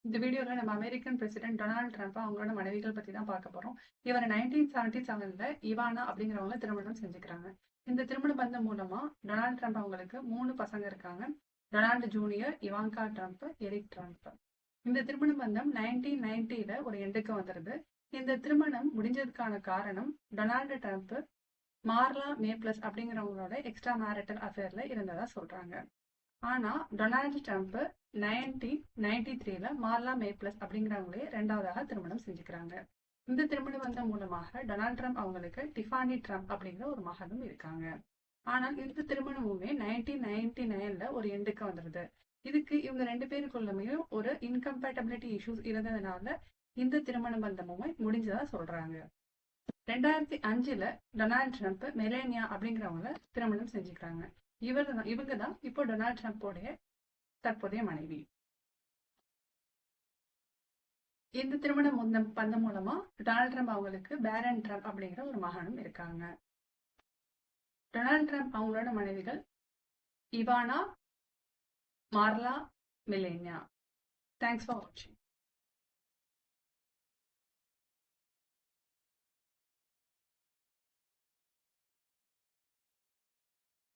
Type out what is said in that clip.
இந்த வீடியோல நம்ம அமெரிக்கன் பிரசிடென்ட் டொனால்ட் ட்ரம்ப் அவங்களோட மனைவிகள் பத்தி தான் பார்க்க போறோம். இவர் 1977ல இவானா அப்படிங்கிறவங்க திருமணம் செஞ்சுக்கிறாங்க. இந்த திருமண பந்தம் மூலமா டொனால்ட் ட்ரம்ப் அவங்களுக்கு 3 பசங்க இருக்காங்க. Donald junior, Ivanka Trump, Eric Trump. இந்த திருமண பந்தம் 1990ல ஒரு எண்டுக்கு வந்துருது. இந்த திருமணம் முடிஞ்சதுக்கான காரணம் டொனால்டு ட்ரம்ப் மார்லா மேப்ளஸ் அப்படிங்கிறவங்களோட எக்ஸ்ட்ரா மேரிட்டல் அஃபேர்ல இருந்ததா சொல்றாங்க. ஆனா டொனால்டு ட்ரம்ப் 1993ல மார்லா மேப்ளஸ் அப்படிங்கிறவங்களே ரெண்டாவதாக திருமணம் செஞ்சுக்கிறாங்க. இந்த திருமண பந்தம் மூலமாக டொனால்ட் ட்ரம்ப் அவங்களுக்கு டிஃபானி ட்ரம்ப் அப்படிங்கிற ஒரு மகனும் இருக்காங்க. ஆனால் இந்த திருமணமுமே 1999ல ஒரு எண்டுக்கு வந்துருது. இதுக்கு இவங்க 2 பேருக்குள்ளமே ஒரு இன்கம்பேட்டபிலிட்டி இஷ்யூஸ் இருந்ததுனால இந்த திருமண பந்தமுமே முடிஞ்சதா சொல்றாங்க. 2005ல டொனால்ட் ட்ரம்ப் மெலேனியா அப்படிங்கிறவங்கள திருமணம் செஞ்சுக்கிறாங்க. இவங்க தான் இப்போ டொனால்ட் ட்ரம்ப்போடைய தற்போதைய மனைவி. இந்த திருமண பந்தம் மூலமா டொனால்ட் ட்ரம்ப் அவங்களுக்கு பேரன் ட்ரம்ப் அப்படிங்கிற ஒரு மகனும் இருக்காங்க. டொனால்ட் ட்ரம்ப் அவங்களோட மனைவிகள் இவானா, மார்லா, மெலேனியா. தேங்க்ஸ் ஃபார் வாட்சிங்.